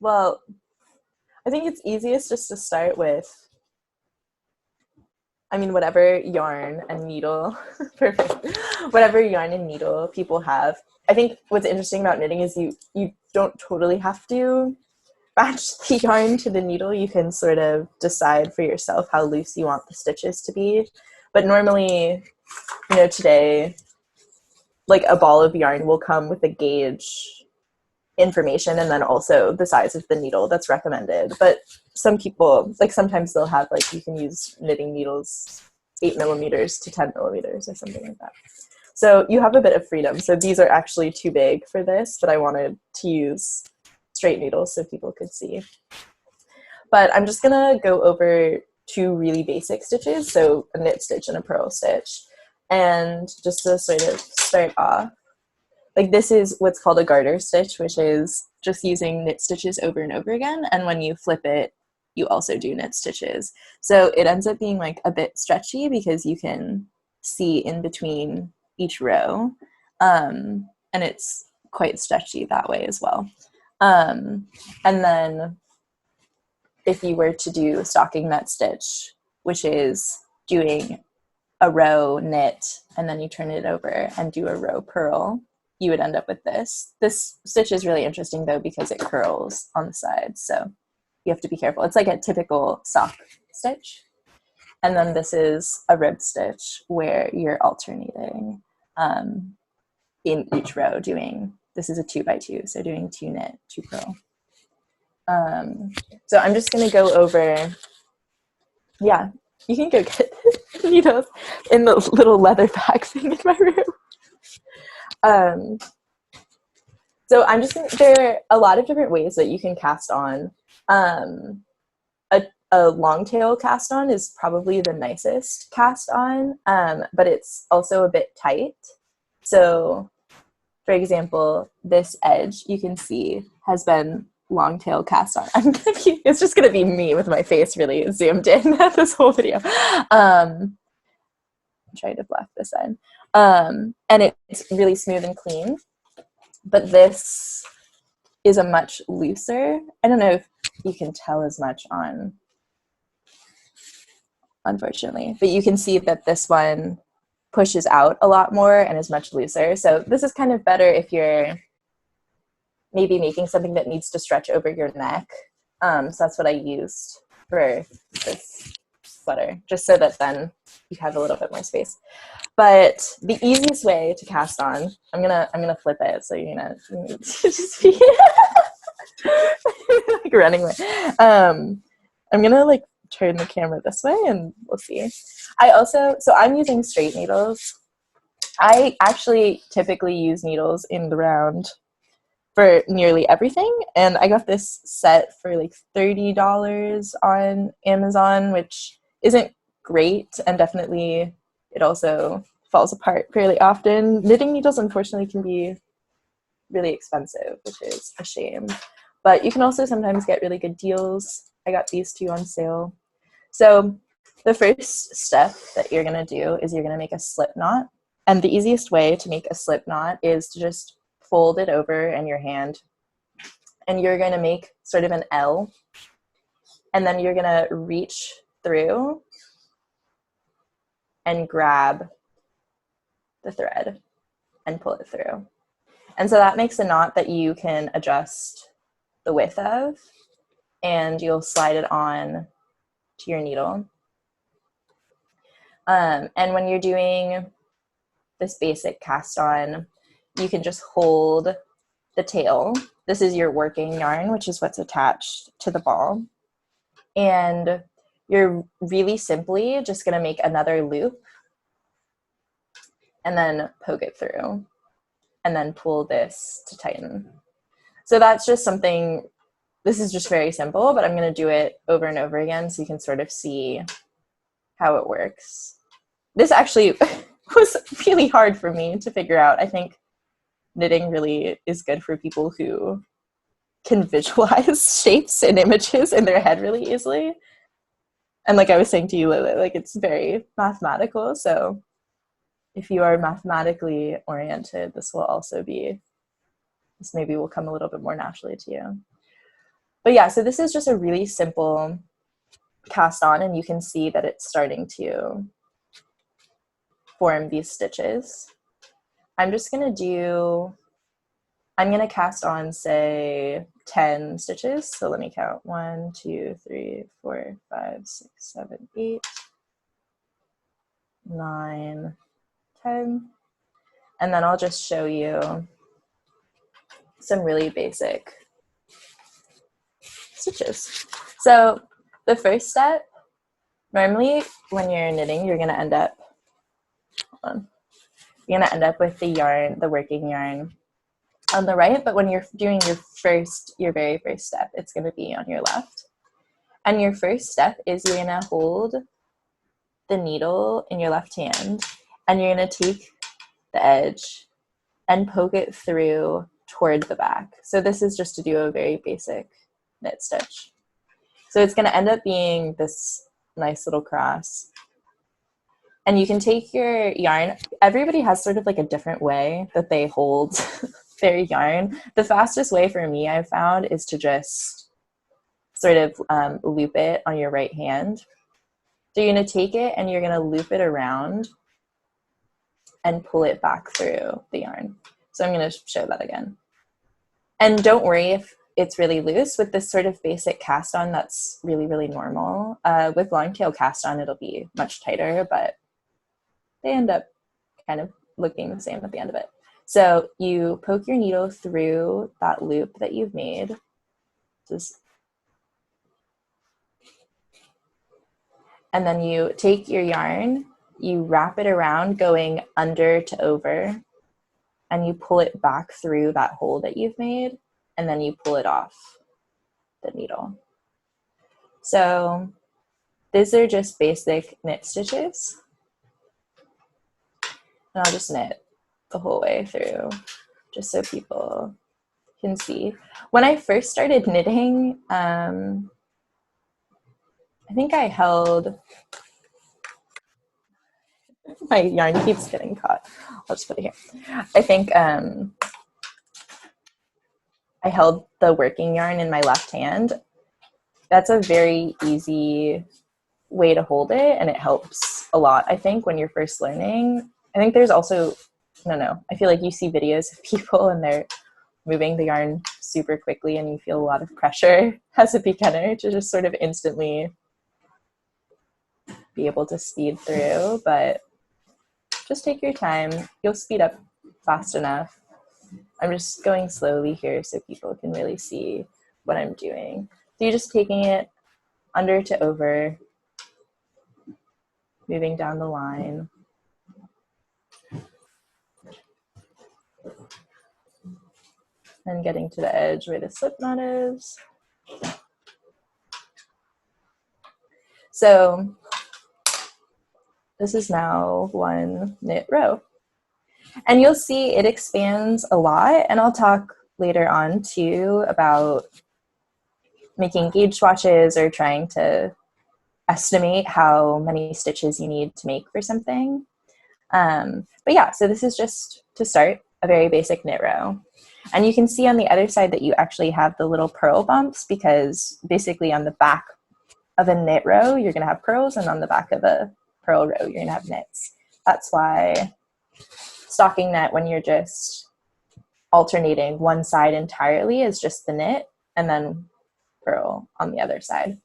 Well, I think it's easiest just to start with, I mean, whatever yarn and needle, perfect, whatever yarn and needle people have. I think what's interesting about knitting is you don't totally have to match the yarn to the needle. You can sort of decide for yourself how loose you want the stitches to be. But normally, you know, today, like a ball of yarn will come with a gauge information and then also the size of the needle that's recommended. But some people, like sometimes they'll have like, you can use knitting needles 8 millimeters to 10 millimeters or something like that. So you have a bit of freedom. So these are actually too big for this, but I wanted to use straight needles so people could see. But I'm just gonna go over 2 really basic stitches, so a knit stitch and a purl stitch. And just to sort of start off, like this is what's called a garter stitch, which is just using knit stitches over and over again. And when you flip it, you also do knit stitches. So it ends up being like a bit stretchy because you can see in between each row. And it's quite stretchy that way as well. And then if you were to do a stocking knit stitch, which is doing a row knit and then you turn it over and do a row purl, you would end up with this. This stitch is really interesting though because it curls on the sides, so you have to be careful. It's like a typical sock stitch. And then this is a rib stitch where you're alternating in each row doing, this is a 2x2, so doing 2 knit, 2 purl. So I'm just gonna go over, yeah, you can go get needles in the little leather bag thing in my room. So I'm just gonna, there are a lot of different ways that you can cast on. A longtail cast on is probably the nicest cast on, but it's also a bit tight. So for example, this edge you can see has been longtail cast on. It's just gonna be me with my face really zoomed in this whole video. I'm trying to block this side. And it's really smooth and clean. But this is a much looser. I don't know if you can tell as much on, unfortunately, but you can see that this one pushes out a lot more and is much looser. So this is kind of better if you're maybe making something that needs to stretch over your neck. So that's what I used for this sweater, just so that then you have a little bit more space. But the easiest way to cast on, I'm gonna flip it so you're gonna just be like running away. I'm gonna like turn the camera this way and we'll see. So I'm using straight needles. I actually typically use needles in the round for nearly everything, and I got this set for like $30 on Amazon, which isn't great, and definitely it also falls apart fairly often. Knitting needles unfortunately can be really expensive, which is a shame, but you can also sometimes get really good deals. I got these 2 on sale. So the first step that you're going to do is you're going to make a slip knot. And the easiest way to make a slip knot is to just fold it over in your hand. And you're going to make sort of an L. And then you're going to reach through and grab the thread and pull it through. And so that makes a knot that you can adjust the width of, and you'll slide it on to your needle. And when you're doing this basic cast on, you can just hold the tail. This is your working yarn, which is what's attached to the ball. And you're really simply just going to make another loop and then poke it through and then pull this to tighten. So that's just something, this is just very simple, but I'm going to do it over and over again so you can sort of see how it works. This actually was really hard for me to figure out. I think knitting really is good for people who can visualize shapes and images in their head really easily. And like I was saying to you, Lily, like it's very mathematical. So if you are mathematically oriented, this maybe will come a little bit more naturally to you. But yeah, so this is just a really simple cast on, and you can see that it's starting to form these stitches. I'm going to cast on, say, 10 stitches. So let me count. 1, 2, 3, 4, 5, 6, 7, 8, 9, 10. And then I'll just show you some really basic stitches. So the first step, normally when you're knitting, you're going to end up, with the yarn, the working yarn on the right, but when you're doing your very first step, it's going to be on your left. And your first step is you're going to hold the needle in your left hand, and you're going to take the edge and poke it through toward the back. So this is just to do a very basic knit stitch. So it's going to end up being this nice little cross. And you can take your yarn. Everybody has sort of like a different way that they hold their yarn. The fastest way for me, I've found, is to just sort of loop it on your right hand. So you're going to take it and you're going to loop it around and pull it back through the yarn. So I'm going to show that again. And don't worry if it's really loose. With this sort of basic cast on, that's really, really normal. With Longtail Cast on, it'll be much tighter, but they end up kind of looking the same at the end of it. So you poke your needle through that loop that you've made. And then you take your yarn, you wrap it around going under to over, and you pull it back through that hole that you've made, and then you pull it off the needle. So these are just basic knit stitches. And I'll just knit the whole way through just so people can see. When I first started knitting, I think I held, my yarn keeps getting caught. I'll just put it here. I think I held the working yarn in my left hand. That's a very easy way to hold it, and it helps a lot, I think, when you're first learning. I think there's also, I feel like you see videos of people and they're moving the yarn super quickly and you feel a lot of pressure as a beginner to just sort of instantly be able to speed through, but just take your time. You'll speed up fast enough. I'm just going slowly here so people can really see what I'm doing. So you're just taking it under to over, moving down the line. And getting to the edge where the slip knot is. So this is now one knit row. And you'll see it expands a lot, and I'll talk later on too about making gauge swatches or trying to estimate how many stitches you need to make for something. But yeah, so this is just to start a very basic knit row. And you can see on the other side that you actually have the little purl bumps, because basically on the back of a knit row, you're going to have purls, and on the back of a purl row, you're going to have knits. That's why stocking knit, when you're just alternating one side entirely, is just the knit, and then purl on the other side.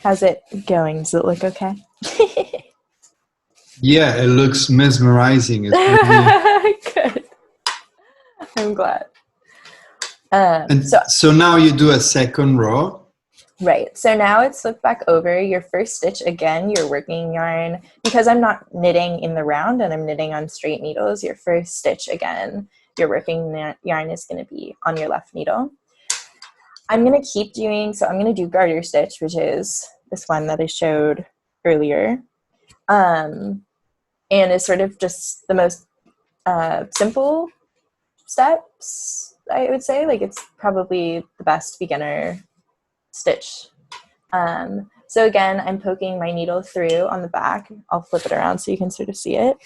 How's it going? Does it look okay? Yeah, it looks mesmerizing. Good. I'm glad. So now you do a second row. Right. So now it's flipped back over. Your first stitch, again, your working yarn, because I'm not knitting in the round and I'm knitting on straight needles, your first stitch, again, your working yarn is going to be on your left needle. I'm going to keep doing, so I'm going to do Garter Stitch, which is this one that I showed earlier. And is sort of just the most simple steps, I would say. Like, it's probably the best beginner stitch. So again, I'm poking my needle through on the back. I'll flip it around so you can sort of see it,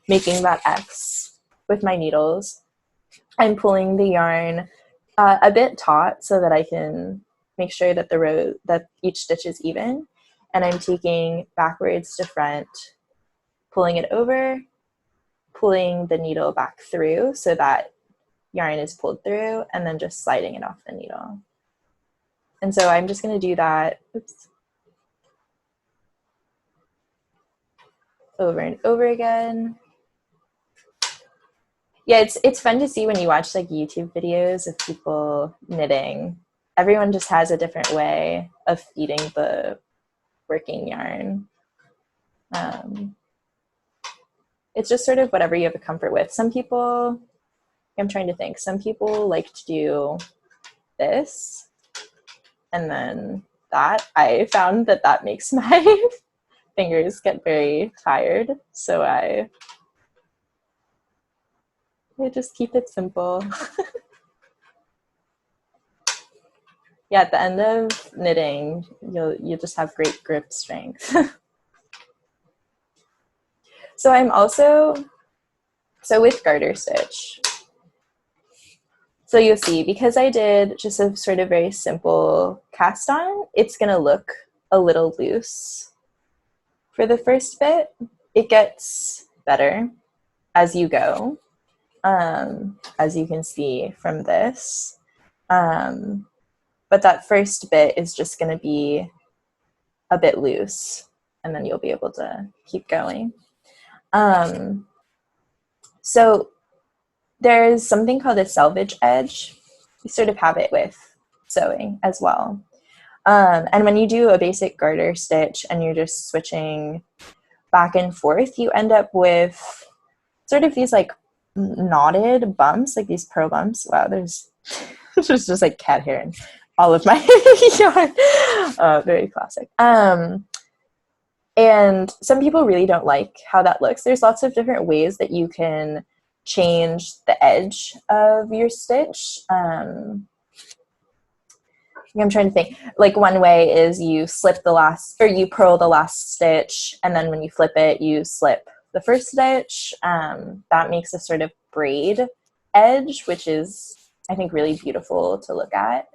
making that X with my needles. I'm pulling the yarn A bit taut so that I can make sure that that each stitch is even. And I'm taking backwards to front, pulling it over, pulling the needle back through so that yarn is pulled through, and then just sliding it off the needle. And so I'm just going to do that over and over again. Yeah, it's fun to see when you watch like YouTube videos of people knitting. Everyone just has a different way of feeding the working yarn. It's just sort of whatever you have a comfort with. Some people, I'm trying to think, some people like to do this and then that. I found that that makes my fingers get very tired, so I just keep it simple. Yeah, at the end of knitting, you'll just have great grip strength. So I'm also, with garter stitch, so you'll see, because I did just a sort of very simple cast on, it's gonna look a little loose for the first bit. It gets better as you go, as you can see from this. But that first bit is just gonna be a bit loose, and then you'll be able to keep going. So there's something called a selvage edge. You sort of have it with sewing as well. And when you do a basic garter stitch and you're just switching back and forth, you end up with sort of these like knotted bumps, like these purl bumps. Wow, there's just like cat hair in all of my yarn. Very classic. And some people really don't like how that looks. There's lots of different ways that you can change the edge of your stitch. I'm trying to think. Like one way is you slip the last, or you purl the last stitch, and then when you flip it, you slip the first stitch. That makes a sort of braid edge, which is, I think, really beautiful to look at.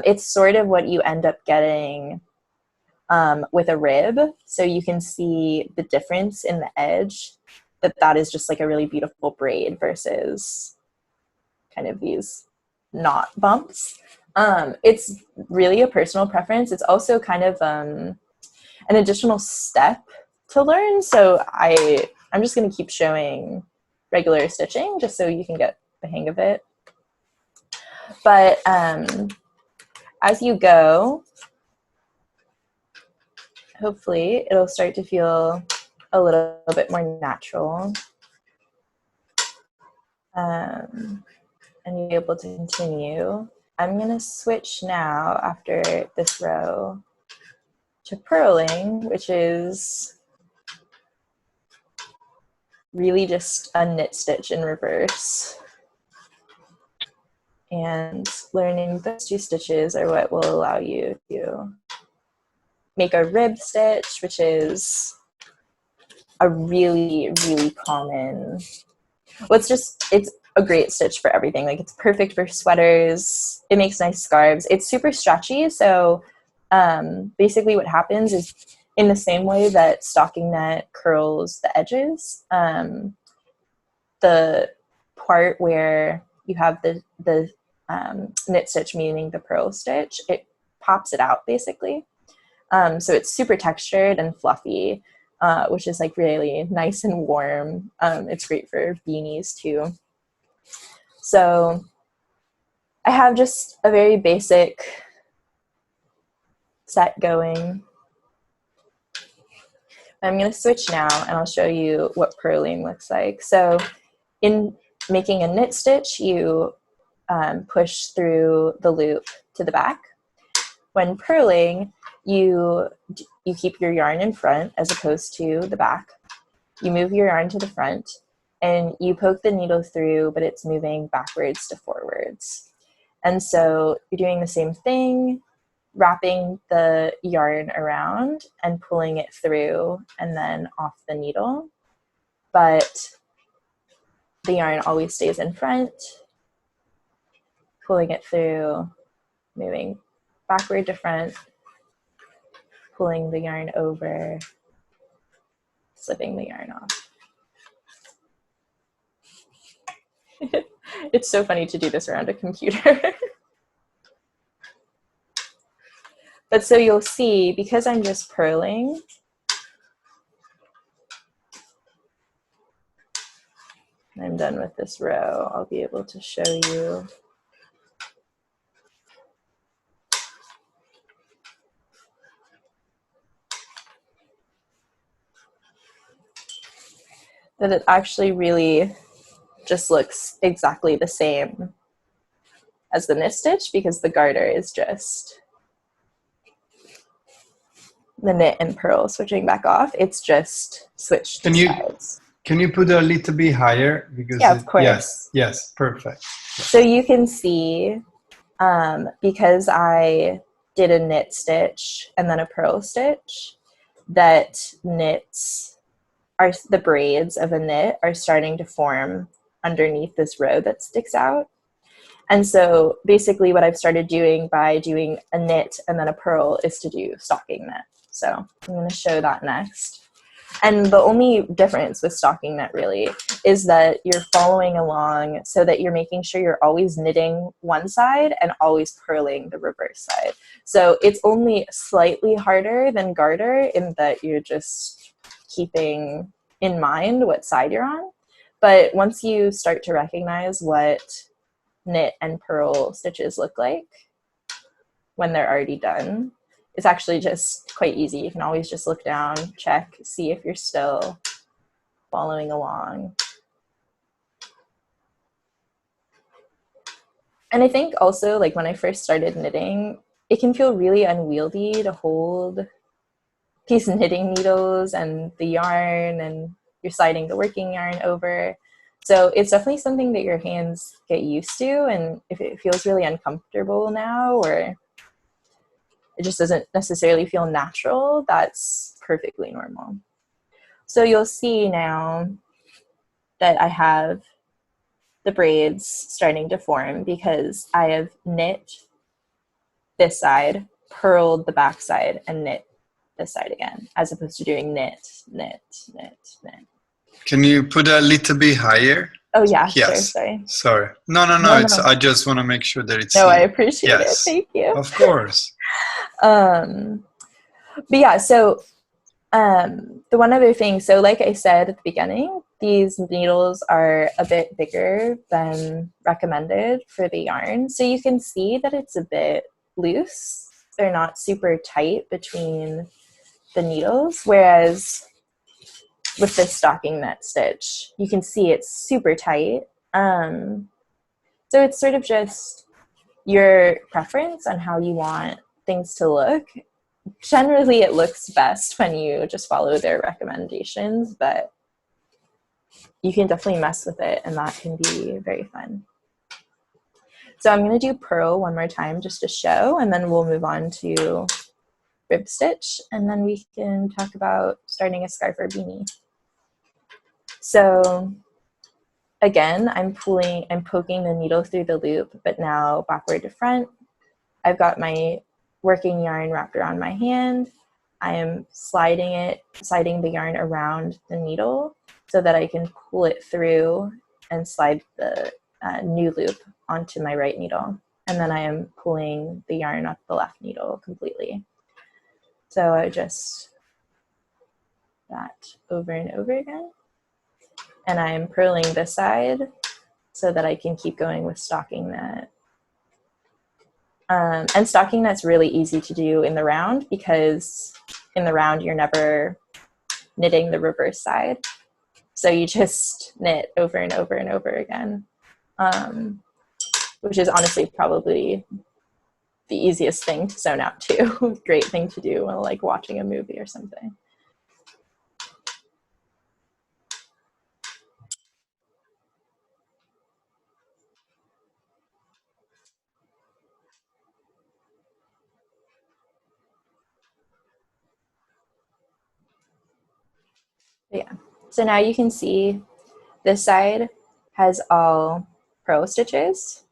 It's sort of what you end up getting with a rib, so you can see the difference in the edge, that is just like a really beautiful braid versus kind of these knot bumps. It's really a personal preference. It's also kind of an additional step to learn, so I'm just going to keep showing regular stitching just so you can get the hang of it. But as you go, hopefully it'll start to feel a little bit more natural. And you'll be able to continue. I'm going to switch now after this row to purling, which is really just a knit stitch in reverse. And learning those two stitches are what will allow you to make a rib stitch, which is a really, really common, well, it's a great stitch for everything. Like, it's perfect for sweaters. It makes nice scarves. It's super stretchy, so basically what happens is, in the same way that stocking net curls the edges, the part where you have the knit stitch, meaning the purl stitch, it pops it out basically. So it's super textured and fluffy, which is like really nice and warm. It's great for beanies too. So I have just a very basic set going. I'm going to switch now and I'll show you what purling looks like. So in making a knit stitch, you push through the loop to the back. When purling, you keep your yarn in front as opposed to the back. You move your yarn to the front and you poke the needle through, but it's moving backwards to forwards. And so you're doing the same thing, wrapping the yarn around and pulling it through and then off the needle. But the yarn always stays in front, pulling it through, moving backward to front, pulling the yarn over, slipping the yarn off. It's so funny to do this around a computer. But so you'll see, because I'm just purling, I'm done with this row, I'll be able to show you. That it actually really just looks exactly the same as the knit stitch, because the garter is just the knit and purl switching back off. It's just switched sides. Can you put a little bit higher? Because yeah, of course. Yes, perfect. So you can see, because I did a knit stitch and then a purl stitch, that knits are, the braids of a knit are starting to form underneath this row that sticks out. And so basically what I've started doing by doing a knit and then a purl is to do stocking knit. So I'm going to show that next. And the only difference with stocking knit really is that you're following along so that you're making sure you're always knitting one side and always purling the reverse side. So it's only slightly harder than garter in that you're just keeping in mind what side you're on. But once you start to recognize what knit and purl stitches look like when they're already done, it's actually just quite easy. You can always just look down, check, see if you're still following along. And I think also, like, when I first started knitting, it can feel really unwieldy to hold these knitting needles and the yarn, and you're sliding the working yarn over. So it's definitely something that your hands get used to, and if it feels really uncomfortable now, or it just doesn't necessarily feel natural, that's perfectly normal. So you'll see now that I have the braids starting to form because I have knit this side, purled the back side, and knit this side again, as opposed to doing knit, knit, knit, knit. Can you put a little bit higher? Oh yeah, yes. Sure, sorry. Sorry. No. It's, I just want to make sure that it's. No, I appreciate it. Yes. Thank you. Of course. But yeah, so the one other thing, so like I said at the beginning, these needles are a bit bigger than recommended for the yarn. So you can see that it's a bit loose. They're not super tight between the needles, whereas with this stocking knit stitch, you can see it's super tight. So it's sort of just your preference on how you want things to look. Generally, it looks best when you just follow their recommendations, but you can definitely mess with it, and that can be very fun. So I'm going to do purl one more time just to show, and then we'll move on to rib stitch, and then we can talk about starting a scarf or beanie. So again, I'm poking the needle through the loop, but now backward to front. I've got my working yarn wrapped around my hand. I am sliding the yarn around the needle so that I can pull it through and slide the new loop onto my right needle. And then I am pulling the yarn up the left needle completely. So I just that over and over again. And I am purling this side so that I can keep going with stocking knit. And stocking knit's really easy to do in the round because in the round you're never knitting the reverse side. So you just knit over and over and over again, which is honestly probably the easiest thing to zone out to. Great thing to do while like watching a movie or something. Yeah, so now you can see this side has all purl stitches,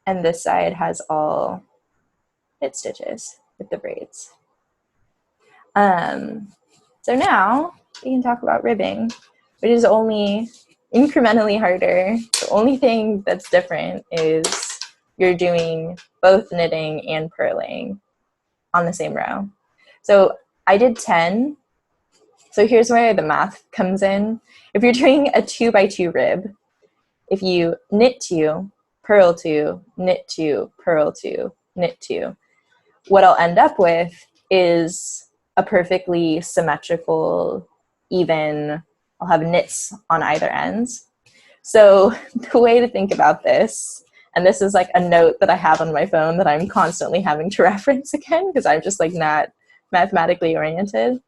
and this side has all knit stitches with the braids. So now we can talk about ribbing, which is only incrementally harder. The only thing that's different is you're doing both knitting and purling on the same row. So I did 10. So here's where the math comes in. If you're doing a 2x2 rib, if you knit 2, purl 2, knit 2, purl 2, knit 2, what I'll end up with is a perfectly symmetrical, even, I'll have knits on either ends. So the way to think about this, and this is like a note that I have on my phone that I'm constantly having to reference again because I'm just like not mathematically oriented,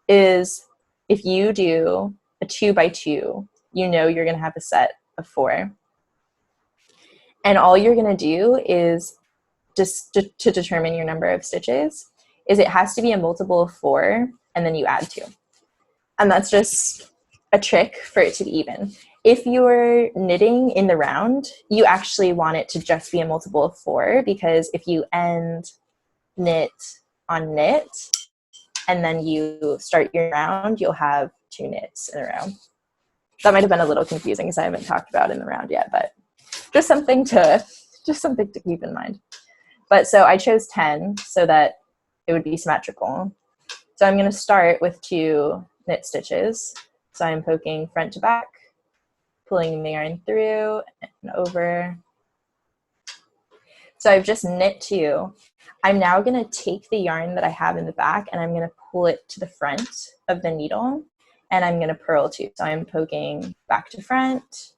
is if you do a 2x2, you know you're going to have a set of 4. And all you're going to do is just to determine your number of stitches is it has to be a multiple of 4 and then you add 2. And that's just a trick for it to be even. If you're knitting in the round, you actually want it to just be a multiple of 4 because if you end knit on knit and then you start your round, you'll have 2 knits in a row. That might have been a little confusing because I haven't talked about in the round yet, but just something to keep in mind. But so I chose 10 so that it would be symmetrical. So I'm going to start with 2 knit stitches. So I'm poking front to back, pulling the yarn through and over. So I've just knit 2. I'm now going to take the yarn that I have in the back and I'm going to pull it to the front of the needle and I'm going to purl 2. So I'm poking back to front,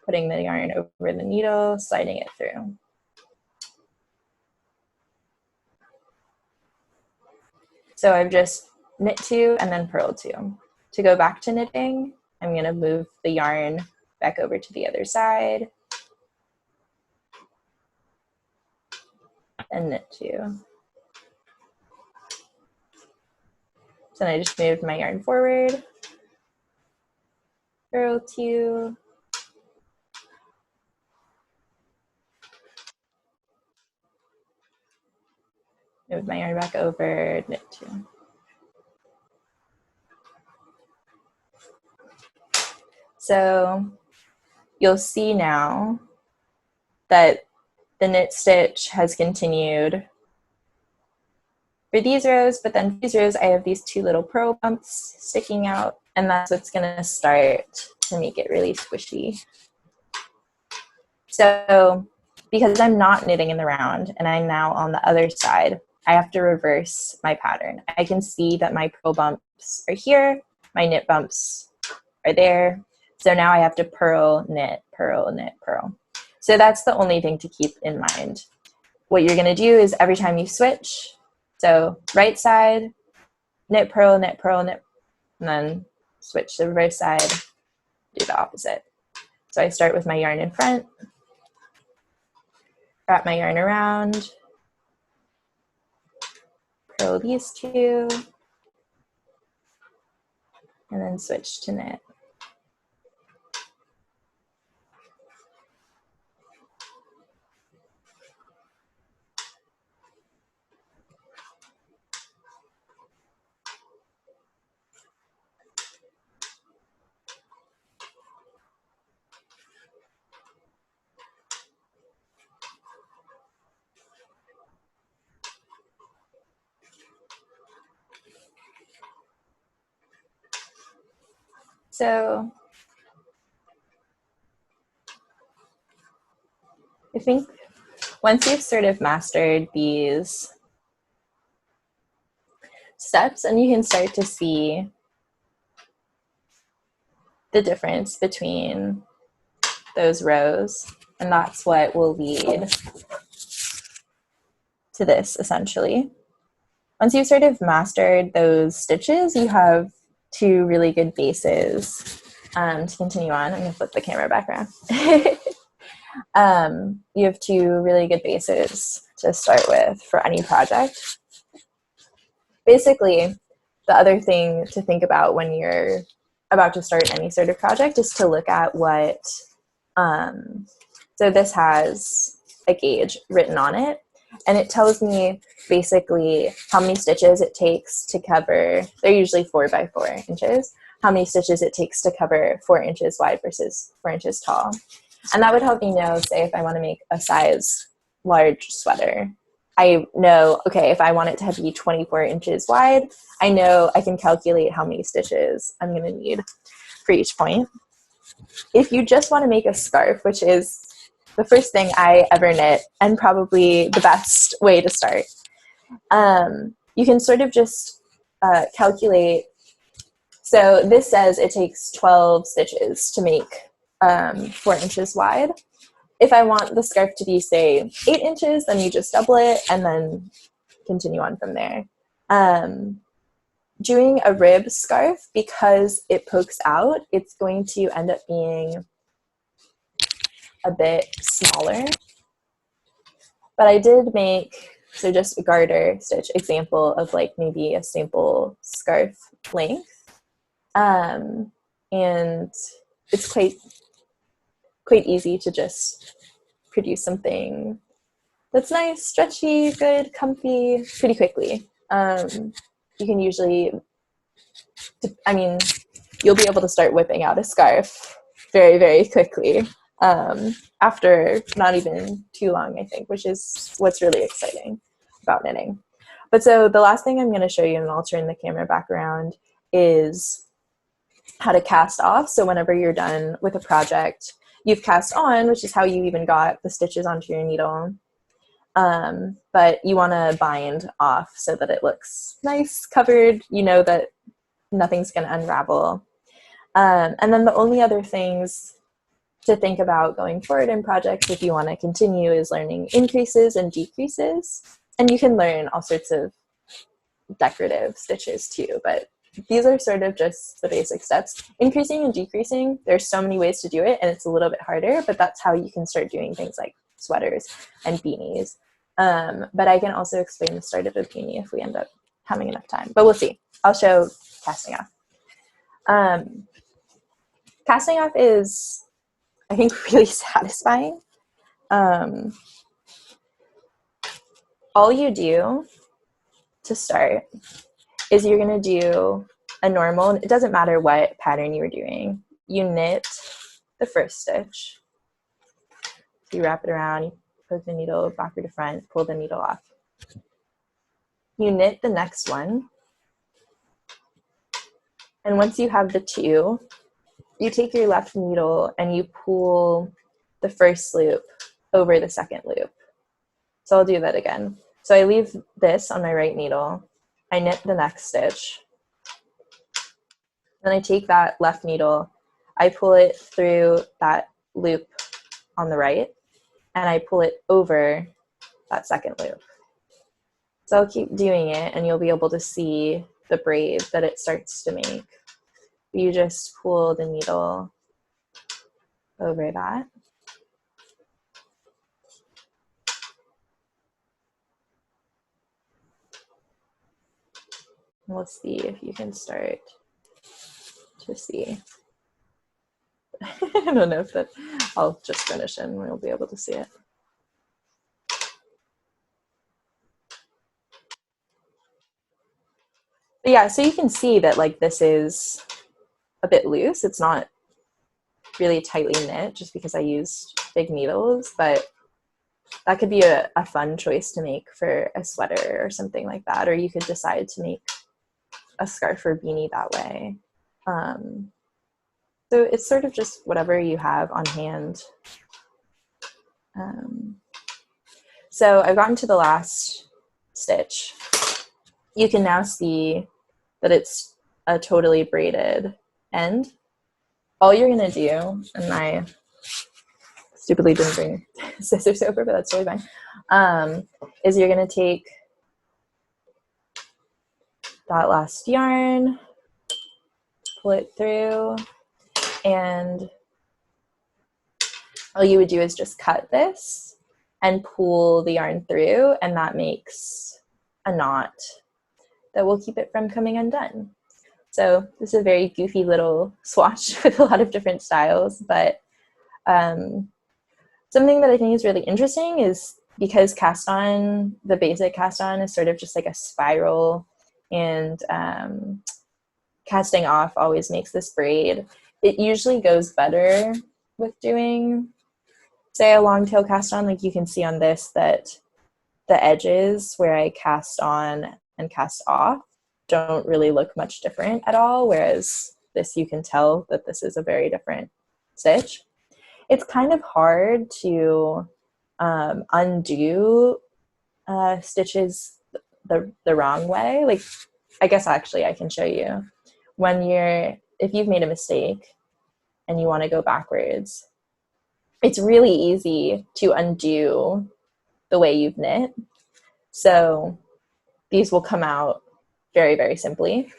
putting the yarn over the needle, sliding it through. So I've just knit 2 and then purl 2. To go back to knitting, I'm going to move the yarn back over to the other side and knit 2. So then I just moved my yarn forward, purl 2, move my yarn back over, knit 2. So you'll see now that the knit stitch has continued for these rows, but then these rows I have these 2 little purl bumps sticking out, and that's what's going to start to make it really squishy. So because I'm not knitting in the round and I'm now on the other side, I have to reverse my pattern. I can see that my purl bumps are here, my knit bumps are there. So now I have to purl, knit, purl, knit, purl. So that's the only thing to keep in mind. What you're going to do is every time you switch, so right side, knit, purl, knit, and then switch to the reverse side, do the opposite. So I start with my yarn in front, wrap my yarn around, purl these 2, and then switch to knit. So I think once you've sort of mastered these steps and you can start to see the difference between those rows, and that's what will lead to this essentially. Once you've sort of mastered those stitches, you have 2 really good bases. To continue on, I'm going to flip the camera back around. You have 2 really good bases to start with for any project. Basically, the other thing to think about when you're about to start any sort of project is to look at what So this has a gauge written on it, and it tells me basically how many stitches it takes to cover, they're usually 4 by 4 inches, how many stitches it takes to cover 4 inches wide versus 4 inches tall. And that would help me know, say, if I want to make a size large sweater, I know, okay, if I want it to be 24 inches wide, I know I can calculate how many stitches I'm going to need for each point. If you just want to make a scarf, which is the first thing I ever knit and probably the best way to start, you can sort of just calculate. So this says it takes 12 stitches to make 4 inches wide. If I want the scarf to be, say, 8 inches, then you just double it and then continue on from there. Doing a rib scarf, because it pokes out, it's going to end up being a bit smaller. But I did make, so just a garter stitch example of like maybe a sample scarf length. And it's quite easy to just produce something that's nice, stretchy, good, comfy, pretty quickly. You can usually, I mean, you'll be able to start whipping out a scarf very, very quickly after not even too long, I think, which is what's really exciting about knitting. But so the last thing I'm going to show you, and I'll turn the camera back around, is how to cast off. So whenever you're done with a project, you've cast on, which is how you even got the stitches onto your needle. But you want to bind off so that it looks nice, covered, you know that nothing's going to unravel. And then the only other things to think about going forward in projects, if you want to continue, is learning increases and decreases. And you can learn all sorts of decorative stitches too, but these are sort of just the basic steps. Increasing and decreasing, there's so many ways to do it, and it's a little bit harder, but that's how you can start doing things like sweaters and beanies. But I can also explain the start of a beanie if we end up having enough time, but we'll see. I'll show casting off. Casting off is, I think, really satisfying. All you do to start is you're going to do a normal, it doesn't matter what pattern you were doing. You knit the first stitch. You wrap it around, you poke the needle backward to front, pull the needle off. You knit the next one. And once you have the two, you take your left needle and you pull the first loop over the second loop. So I'll do that again. So I leave this on my right needle. I knit the next stitch. Then I take that left needle, I pull it through that loop on the right, and I pull it over that second loop. So I'll keep doing it, and you'll be able to see the braid that it starts to make. You just pull the needle over that. We'll see if you can start to see. I don't know if that, I'll just finish and we'll be able to see it. But yeah, so you can see that like this is a bit loose. It's not really tightly knit just because I used big needles, but that could be a fun choice to make for a sweater or something like that. Or you could decide to make a scarf or beanie that way. So it's sort of just whatever you have on hand. So I've gotten to the last stitch. You can now see that it's a totally braided end. All you're gonna do, and I stupidly didn't bring scissors over, but that's totally fine, is you're gonna take that last yarn, pull it through, and all you would do is just cut this and pull the yarn through, and that makes a knot that will keep it from coming undone. So this is a very goofy little swatch with a lot of different styles, but so something that I think is really interesting is because cast on, the basic cast on is sort of just like a spiral, and casting off always makes this braid. It usually goes better with doing, say, a long tail cast on. Like you can see on this that the edges where I cast on and cast off don't really look much different at all, whereas this, you can tell that this is a very different stitch. It's kind of hard to undo stitches the wrong way. Like, I guess actually I can show you. If you've made a mistake and you want to go backwards, it's really easy to undo the way you've knit. So these will come out very, very simply.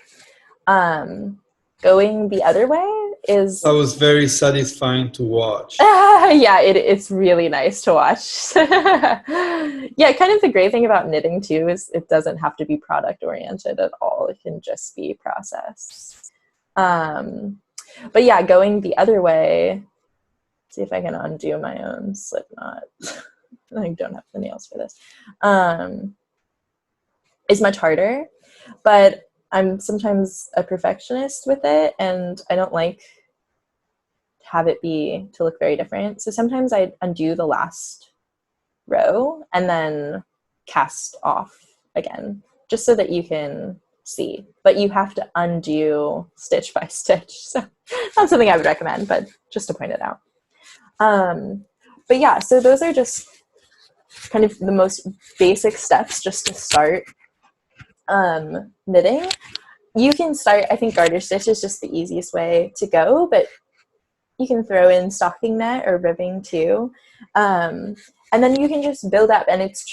Going the other way is... That was very satisfying to watch. Yeah, it's really nice to watch. Yeah, kind of the great thing about knitting too is it doesn't have to be product oriented at all. It can just be process. But yeah, going the other way, see if I can undo my own slip knot. I don't have the nails for this. Is much harder, but I'm sometimes a perfectionist with it, and I don't like to have it to look very different. So sometimes I undo the last row and then cast off again, just so that you can see. But you have to undo stitch by stitch. So not something I would recommend, but just to point it out. But yeah, so those are just kind of the most basic steps just to start knitting. You can start, I think garter stitch is just the easiest way to go, but you can throw in stocking net or ribbing too. And then you can just build up, and it's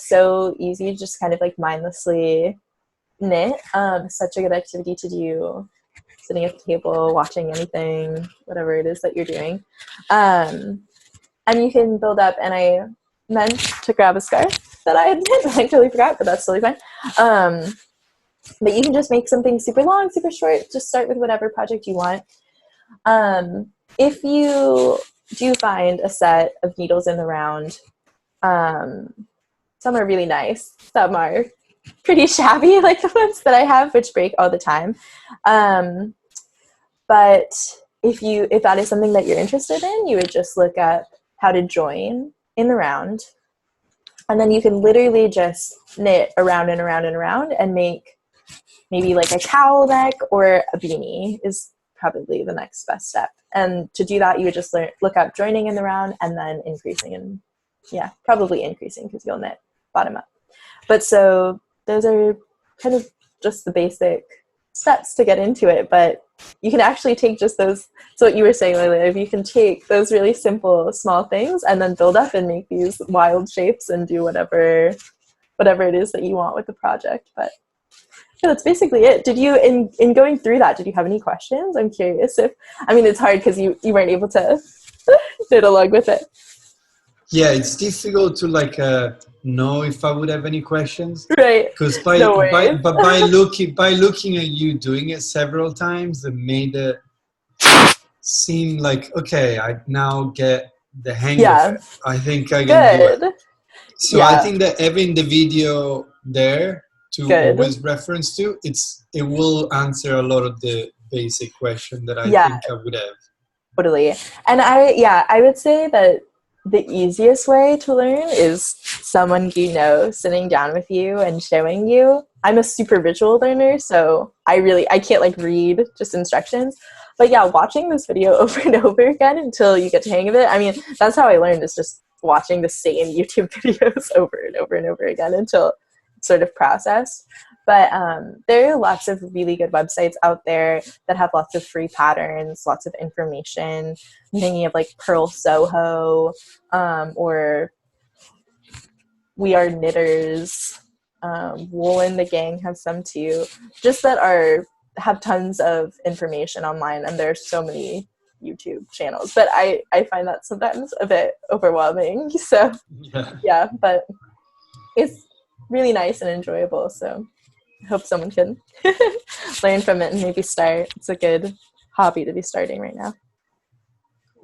so easy to just kind of like mindlessly knit. Such a good activity to do sitting at the table, watching anything, whatever it is that you're doing. And you can build up, and I meant to grab a scarf that I had knit, I totally forgot, but that's totally fine. But you can just make something super long, super short. Just start with whatever project you want. If you do find a set of needles in the round, some are really nice. Some are pretty shabby, like the ones that I have, which break all the time. But if that is something that you're interested in, you would just look up how to join in the round. And then you can literally just knit around and around and around and make maybe like a cowl neck or a beanie is probably the next best step. And to do that, you would just look up joining in the round and then increasing, and yeah, probably increasing because you'll knit bottom up. But so those are kind of just the basic steps to get into it. But you can actually take just those, so what you were saying, Lily, if you can take those really simple small things and then build up and make these wild shapes and do whatever it is that you want with the project. But yeah, that's basically it. Did you, in going through that, did you have any questions? I'm curious if, I mean, it's hard because you weren't able to knit along with it. Yeah, it's difficult to know if I would have any questions. Right. Because by looking at you doing it several times, it made it seem like, okay, I now get the hang of it. I think I can do it. So I think that having the video there to always reference to, it will answer a lot of the basic question that I think I would have. Totally. And I would say that the easiest way to learn is someone sitting down with you and showing you. I'm a super visual learner, so I can't read just instructions. But yeah, watching this video over and over again until you get the hang of it. I mean, that's how I learned, is just watching the same YouTube videos over and over and over again until it's sort of processed. But there are lots of really good websites out there that have lots of free patterns, lots of information. I'm thinking of Purl Soho, or We Are Knitters. Wool and the Gang have some too, just that have tons of information online, and there's so many YouTube channels. But I find that sometimes a bit overwhelming. So yeah, but it's really nice and enjoyable. So I hope someone can learn from it and maybe start. It's a good hobby to be starting right now.